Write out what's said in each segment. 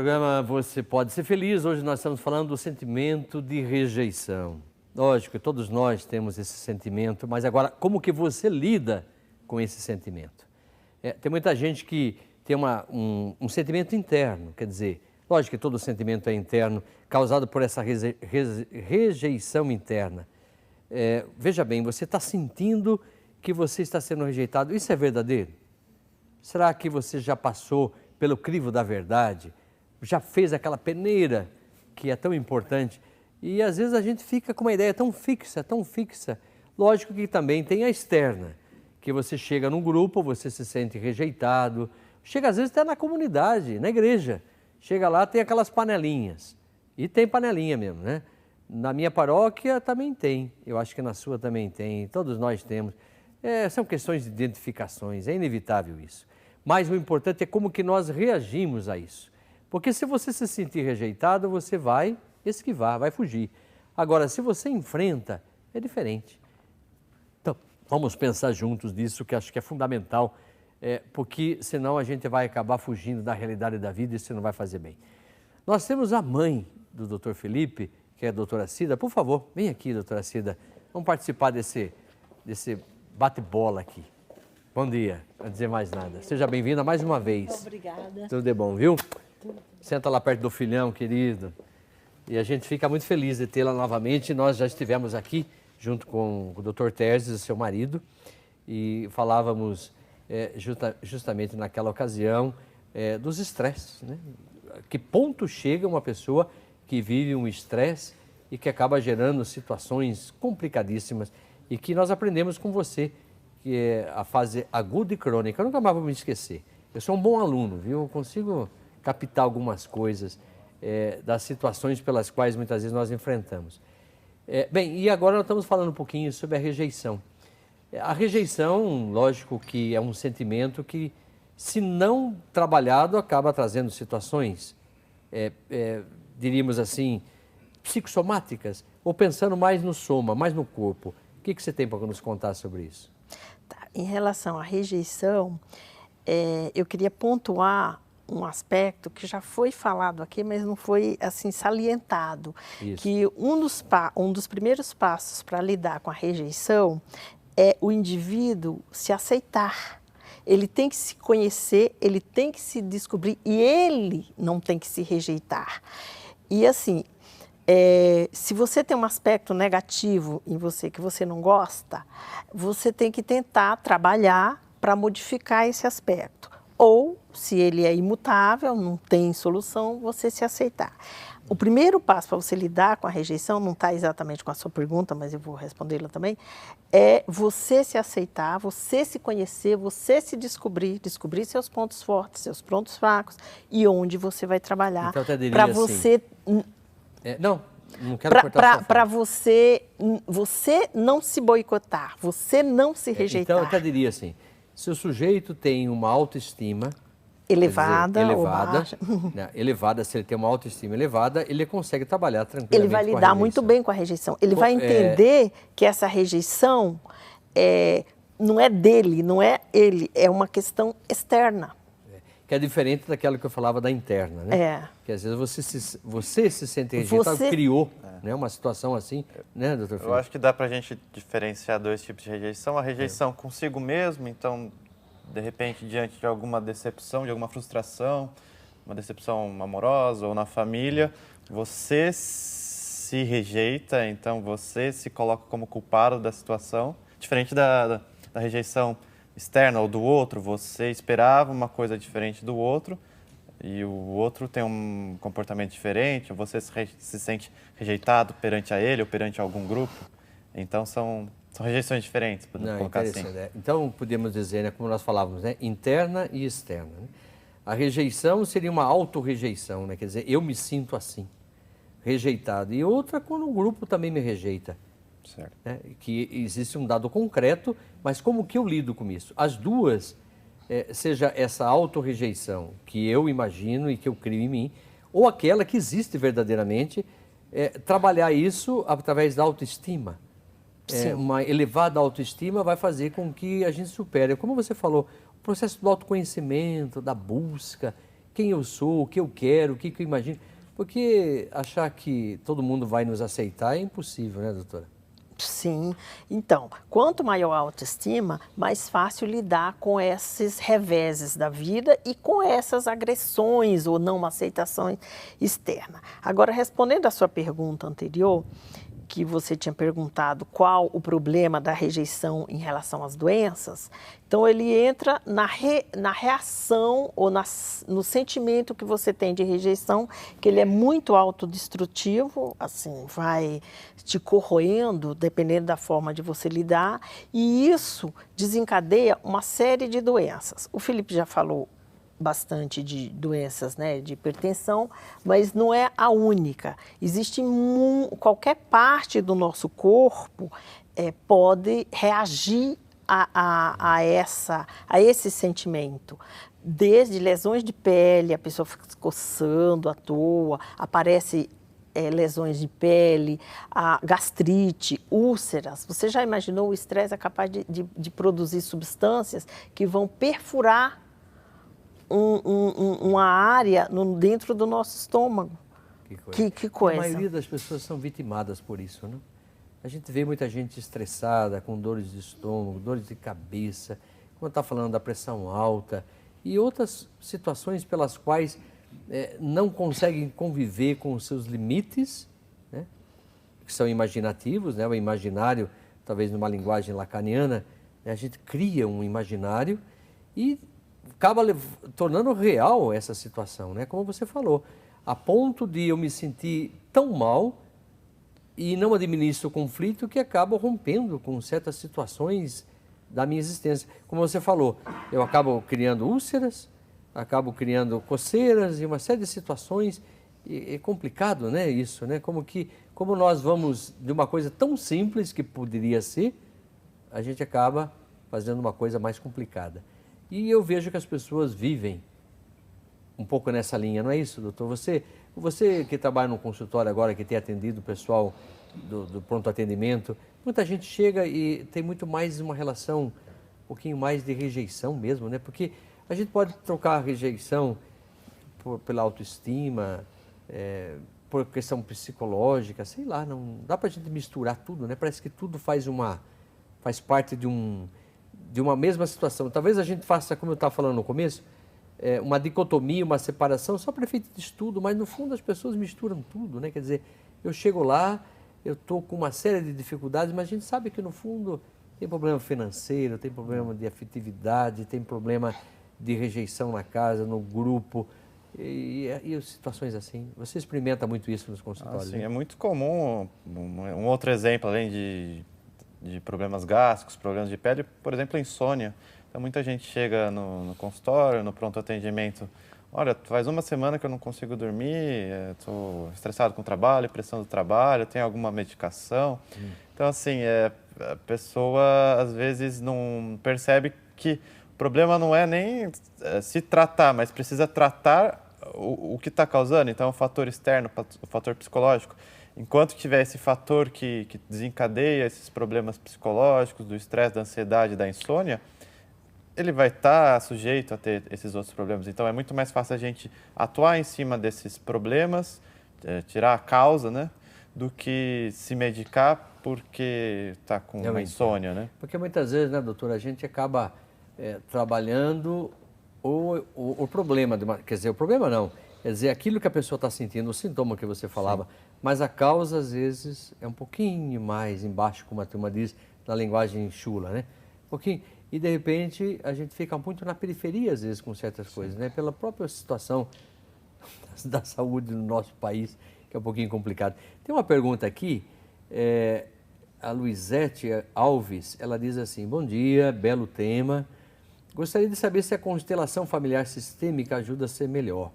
programa Você Pode Ser Feliz. Hoje nós estamos falando do sentimento de rejeição. Lógico que todos nós temos esse sentimento, mas agora, como que você lida com esse sentimento? Tem muita gente que tem um sentimento interno, quer dizer, lógico que todo sentimento é interno, causado por essa rejeição interna. Veja bem, você está sentindo que você está sendo rejeitado, isso é verdadeiro? Será que você já passou pelo crivo da verdade? Já fez aquela peneira que é tão importante? E às vezes a gente fica com uma ideia tão fixa, tão fixa. Lógico que também tem a externa, que você chega num grupo, você se sente rejeitado, chega às vezes até na comunidade, na igreja. Chega lá, tem aquelas panelinhas. E tem panelinha mesmo, né? Na minha paróquia também tem, eu acho que na sua também tem, todos nós temos. São questões de identificações, é inevitável isso. Mas o importante é como que nós reagimos a isso. Porque se você se sentir rejeitado, você vai esquivar, vai fugir. Agora, se você enfrenta, é diferente. Então, vamos pensar juntos nisso, que acho que é fundamental, porque senão a gente vai acabar fugindo da realidade da vida e isso não vai fazer bem. Nós temos a mãe do Dr. Felipe, que é a doutora Cida. Por favor, vem aqui, doutora Cida. Vamos participar desse bate-bola aqui. Bom dia, não dizer mais nada. Seja bem-vinda mais uma vez. Obrigada. Tudo de bom, viu? Senta lá perto do filhão, querido. E a gente fica muito feliz de tê-la novamente. Nós já estivemos aqui junto com o Dr. Terzi, seu marido, e falávamos justamente naquela ocasião dos estresses, né? Que ponto chega uma pessoa que vive um estresse e que acaba gerando situações complicadíssimas e que nós aprendemos com você, que é a fase aguda e crônica. Eu nunca mais vou me esquecer. Eu sou um bom aluno, viu? Eu consigo captar algumas coisas das situações pelas quais muitas vezes nós enfrentamos. Bem, e agora nós estamos falando um pouquinho sobre a rejeição. A rejeição, lógico que é um sentimento que, se não trabalhado, acaba trazendo situações, diríamos assim, psicossomáticas, ou pensando mais no soma, mais no corpo. O que você tem para nos contar sobre isso? Tá. Em relação à rejeição, eu queria pontuar um aspecto que já foi falado aqui, mas não foi assim salientado. Isso. Que um dos primeiros passos para lidar com a rejeição é o indivíduo se aceitar. Ele tem que se conhecer, ele tem que se descobrir e ele não tem que se rejeitar. E assim, se você tem um aspecto negativo em você que você não gosta, você tem que tentar trabalhar para modificar esse aspecto. Ou, se ele é imutável, não tem solução, você se aceitar. O primeiro passo para você lidar com a rejeição, não está exatamente com a sua pergunta, mas eu vou respondê-la também, é você se aceitar, você se conhecer, você se descobrir seus pontos fortes, seus pontos fracos e onde você vai trabalhar para você... Não quero cortar para você não se boicotar, você não se rejeitar. Então, eu até diria assim, se o sujeito tem uma autoestima elevada, né, elevada, se ele tem uma autoestima elevada, ele consegue trabalhar tranquilamente. Ele vai lidar muito bem com a rejeição. Ele vai entender que essa rejeição não é dele, não é ele, é uma questão externa. Que é diferente daquela que eu falava da interna, né? Que às vezes você se sente rejeitado, criou né, uma situação assim, né, doutor Felipe? Eu acho que dá pra gente diferenciar dois tipos de rejeição. A rejeição consigo mesmo, então, de repente, diante de alguma decepção, de alguma frustração, uma decepção amorosa ou na família, você se rejeita, então você se coloca como culpado da situação, diferente da rejeição externa ou do outro. Você esperava uma coisa diferente do outro e o outro tem um comportamento diferente, ou você se sente rejeitado perante a ele ou perante algum grupo. Então, são rejeições diferentes, podemos colocar assim. Então, podemos dizer, né, como nós falávamos, né, interna e externa. Né? A rejeição seria uma autorrejeição, né? Quer dizer, eu me sinto assim, rejeitado. E outra quando o grupo também me rejeita. Certo. Né? Que existe um dado concreto, mas como que eu lido com isso? As duas, seja essa autorrejeição que eu imagino e que eu crio em mim, ou aquela que existe verdadeiramente, trabalhar isso através da autoestima. Uma elevada autoestima vai fazer com que a gente supere, como você falou, o processo do autoconhecimento, da busca, quem eu sou, o que eu quero, o que eu imagino. Porque achar que todo mundo vai nos aceitar é impossível, né, doutora? Sim. Então, quanto maior a autoestima, mais fácil lidar com esses reveses da vida e com essas agressões ou não aceitação externa. Agora, respondendo à sua pergunta anterior, que você tinha perguntado qual o problema da rejeição em relação às doenças, então ele entra na reação ou no sentimento que você tem de rejeição, que ele é muito autodestrutivo, assim, vai te corroendo, dependendo da forma de você lidar, e isso desencadeia uma série de doenças. O Felipe já falou bastante de doenças, né, de hipertensão, mas não é a única. Existe qualquer parte do nosso corpo pode reagir a esse sentimento. Desde lesões de pele, a pessoa fica se coçando à toa, aparece lesões de pele, a gastrite, úlceras. Você já imaginou, o estresse é capaz de produzir substâncias que vão perfurar uma área dentro do nosso estômago. Que coisa. A maioria das pessoas são vitimadas por isso, né? A gente vê muita gente estressada, com dores de estômago, dores de cabeça, como está falando da pressão alta e outras situações pelas quais não conseguem conviver com os seus limites, né? Que são imaginativos, né? O imaginário, talvez numa linguagem lacaniana, né? A gente cria um imaginário e acaba tornando real essa situação, né? Como você falou, a ponto de eu me sentir tão mal e não administro o conflito que acabo rompendo com certas situações da minha existência. Como você falou, eu acabo criando úlceras, acabo criando coceiras e uma série de situações. É complicado, né, isso, né? Como nós vamos de uma coisa tão simples que poderia ser, a gente acaba fazendo uma coisa mais complicada. E eu vejo que as pessoas vivem um pouco nessa linha, não é isso, doutor? Você que trabalha no consultório agora, que tem atendido o pessoal do pronto atendimento, muita gente chega e tem muito mais uma relação, um pouquinho mais de rejeição mesmo, né? Porque a gente pode trocar a rejeição pela autoestima, por questão psicológica, sei lá, não dá pra gente misturar tudo, né? Parece que tudo faz parte de uma mesma situação. Talvez a gente faça, como eu estava falando no começo, uma dicotomia, uma separação só para efeito de estudo, mas no fundo as pessoas misturam tudo, né? Quer dizer, eu chego lá, eu estou com uma série de dificuldades, mas a gente sabe que no fundo tem problema financeiro, tem problema de afetividade, tem problema de rejeição na casa, no grupo e situações assim. Você experimenta muito isso nos consultórios? Sim, né? É muito comum. Um outro exemplo, além de problemas gástricos, problemas de pele, por exemplo, insônia. Então, muita gente chega no consultório, no pronto atendimento, olha, faz uma semana que eu não consigo dormir, estou estressado com o trabalho, pressão do trabalho, tem alguma medicação. Então, assim, a pessoa às vezes não percebe que o problema não é nem se tratar, mas precisa tratar o que está causando. Então, o fator externo, o fator psicológico. Enquanto tiver esse fator que desencadeia esses problemas psicológicos, do estresse, da ansiedade, da insônia, ele vai estar sujeito a ter esses outros problemas. Então, é muito mais fácil a gente atuar em cima desses problemas, tirar a causa, né, do que se medicar porque está com uma insônia, né? Porque muitas vezes, né, doutora, a gente acaba trabalhando o problema, quer dizer, o problema não, quer dizer, aquilo que a pessoa está sentindo, o sintoma que você falava, sim, mas a causa, às vezes, é um pouquinho mais embaixo, como a turma diz, na linguagem chula, né? Um pouquinho. E, de repente, a gente fica muito na periferia, às vezes, com certas coisas, né? Pela própria situação da saúde no nosso país, que é um pouquinho complicado. Tem uma pergunta aqui, a Luizete Alves, ela diz assim, bom dia, belo tema. Gostaria de saber se a constelação familiar sistêmica ajuda a ser melhor.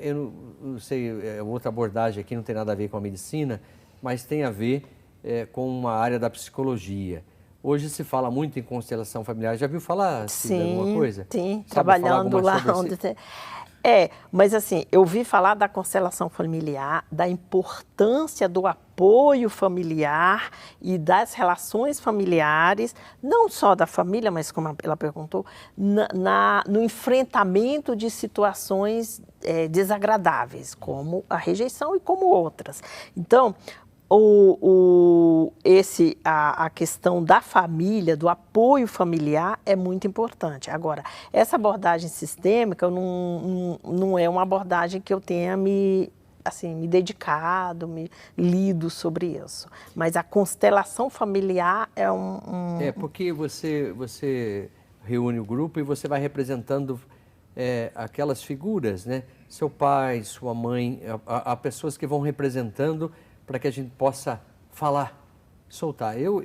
Eu não sei, outra abordagem aqui não tem nada a ver com a medicina, mas tem a ver com uma área da psicologia. Hoje se fala muito em constelação familiar. Já viu falar de alguma coisa? Sim, trabalhando lá onde tem. Mas assim, eu vi falar da constelação familiar, da importância do apoio apoio familiar e das relações familiares, não só da família, mas como ela perguntou, no enfrentamento de situações desagradáveis, como a rejeição e como outras. Então, a questão da família, do apoio familiar é muito importante. Agora, essa abordagem sistêmica não é uma abordagem que eu tenha me dedicado, me lido sobre isso. Mas a constelação familiar é porque você reúne o grupo e você vai representando aquelas figuras, né? Seu pai, sua mãe, há pessoas que vão representando para que a gente possa falar, soltar. Eu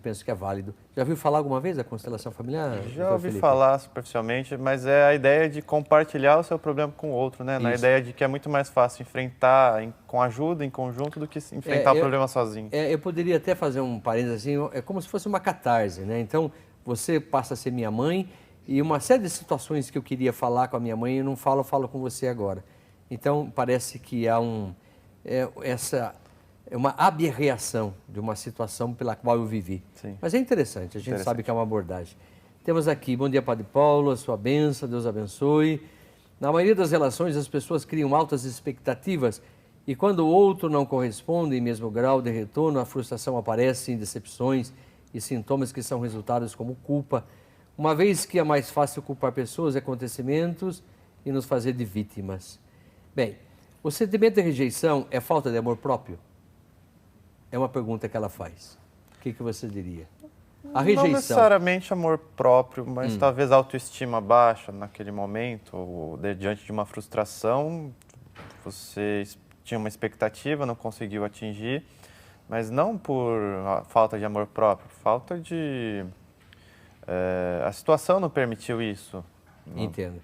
penso que é válido. Já ouviu falar alguma vez da constelação familiar? Já ouvi falar superficialmente, mas é a ideia de compartilhar o seu problema com o outro, né? Na ideia de que é muito mais fácil enfrentar com ajuda, em conjunto, do que enfrentar o problema sozinho. Eu poderia até fazer um parênteses assim, é como se fosse uma catarse, né? Então, você passa a ser minha mãe e uma série de situações que eu queria falar com a minha mãe e não falo com você agora. Então, parece que há uma aberração de uma situação pela qual eu vivi. Sim. Mas é interessante, a gente sabe que é uma abordagem. Temos aqui, bom dia Padre Paulo, a sua bênção, Deus abençoe. Na maioria das relações as pessoas criam altas expectativas e quando o outro não corresponde em mesmo grau de retorno, a frustração aparece em decepções e sintomas que são resultados como culpa, uma vez que é mais fácil culpar pessoas e acontecimentos e nos fazer de vítimas. Bem, o sentimento de rejeição é falta de amor próprio? É uma pergunta que ela faz. O que você diria? A rejeição. Não necessariamente amor próprio, mas talvez autoestima baixa naquele momento, ou diante de uma frustração, você tinha uma expectativa, não conseguiu atingir, mas não por falta de amor próprio, falta de... a situação não permitiu isso. Entendo.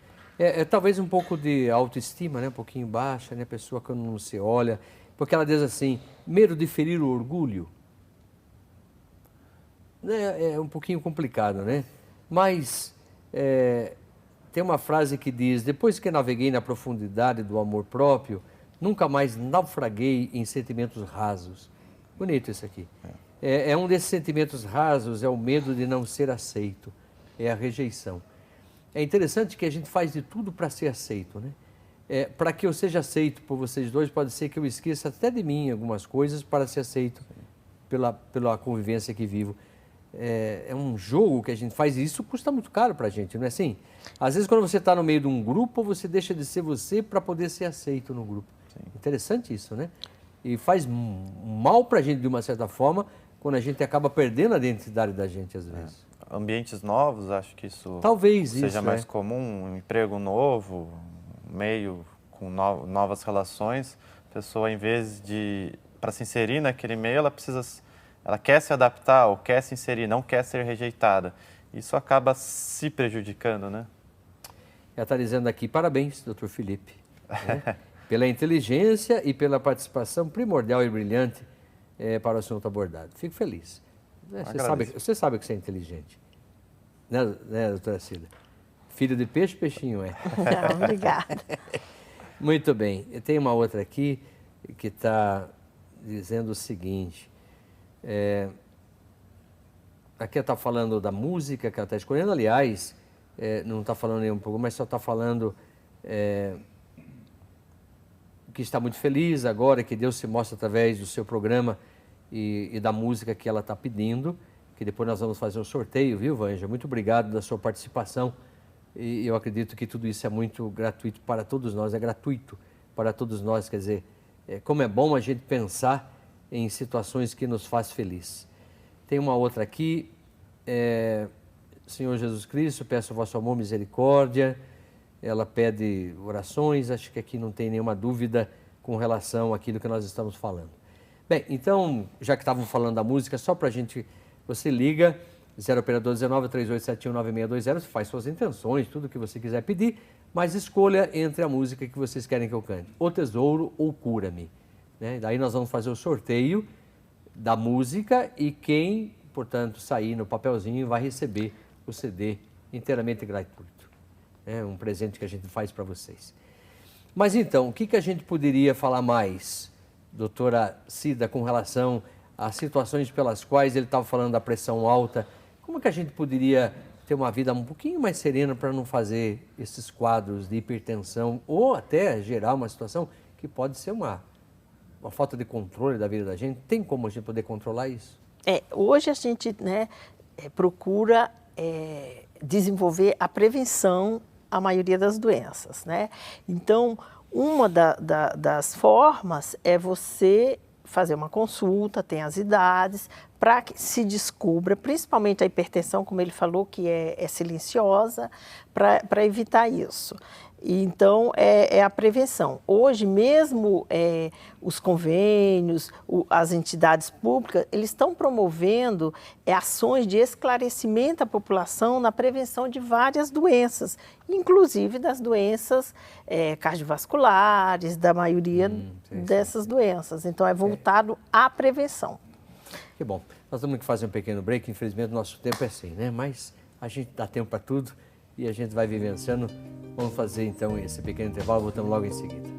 Talvez um pouco de autoestima, né? Um pouquinho baixa, né? A pessoa quando não se olha... Porque ela diz assim, medo de ferir o orgulho. É um pouquinho complicado, né? Mas tem uma frase que diz, depois que naveguei na profundidade do amor próprio, nunca mais naufraguei em sentimentos rasos. Bonito isso aqui. É um desses sentimentos rasos, é o medo de não ser aceito, é a rejeição. É interessante que a gente faz de tudo para ser aceito, né? Para que eu seja aceito por vocês dois, pode ser que eu esqueça até de mim algumas coisas para ser aceito pela convivência que vivo. É um jogo que a gente faz e isso custa muito caro para a gente, não é assim? Às vezes quando você está no meio de um grupo, você deixa de ser você para poder ser aceito no grupo. Sim. Interessante isso, né? E faz mal para a gente de uma certa forma, quando a gente acaba perdendo a identidade da gente às vezes. Ambientes novos, acho que isso talvez seja mais comum, um emprego novo, meio com novas relações, a pessoa, em vez de, para se inserir naquele meio, ela quer se adaptar ou quer se inserir, não quer ser rejeitada. Isso acaba se prejudicando, né? Ela está dizendo aqui, parabéns, doutor Felipe, né? Pela inteligência e pela participação primordial e brilhante para o assunto abordado. Fico feliz. Você sabe que você é inteligente, né, doutora Cida? Filho de peixe, peixinho é. Não, obrigada. Muito bem. Tem uma outra aqui que está dizendo o seguinte. Aqui ela está falando da música que ela está escolhendo. Aliás, não está falando nem um pouco, mas só está falando que está muito feliz agora, que Deus se mostra através do seu programa e da música que ela está pedindo, que depois nós vamos fazer um sorteio, viu, Vanja? Muito obrigado da sua participação. E eu acredito que tudo isso é muito gratuito para todos nós, é gratuito para todos nós, quer dizer, como é bom a gente pensar em situações que nos faz feliz. Tem uma outra aqui, Senhor Jesus Cristo, peço o vosso amor, misericórdia, ela pede orações, acho que aqui não tem nenhuma dúvida com relação àquilo que nós estamos falando. Bem, então, já que estavam falando da música, só para a gente, você liga, 0 operador 19 3871 9620, você faz suas intenções, tudo que você quiser pedir, mas escolha entre a música que vocês querem que eu cante, O Tesouro ou Cura-me. Né? Daí nós vamos fazer o sorteio da música e quem, portanto, sair no papelzinho vai receber o CD inteiramente gratuito. É um presente que a gente faz para vocês. Mas então, o que a gente poderia falar mais? doutora Cida, com relação às situações pelas quais ele estava falando da pressão alta, como que a gente poderia ter uma vida um pouquinho mais serena para não fazer esses quadros de hipertensão ou até gerar uma situação que pode ser uma falta de controle da vida da gente? Tem como a gente poder controlar isso? Hoje a gente, né, procura desenvolver a prevenção à maioria das doenças, né? Então, uma das formas é você fazer uma consulta, tem as idades, para que se descubra, principalmente a hipertensão, como ele falou, que é silenciosa, para evitar isso. Então, é a prevenção. Hoje mesmo, os convênios, as entidades públicas, eles estão promovendo ações de esclarecimento à população na prevenção de várias doenças, inclusive das doenças cardiovasculares, da maioria dessas doenças. Então, é voltado à prevenção. Que bom. Nós temos que fazer um pequeno break, infelizmente o nosso tempo é assim, né? Mas a gente dá tempo para tudo e a gente vai vivenciando. Vamos fazer então esse pequeno intervalo, voltamos logo em seguida.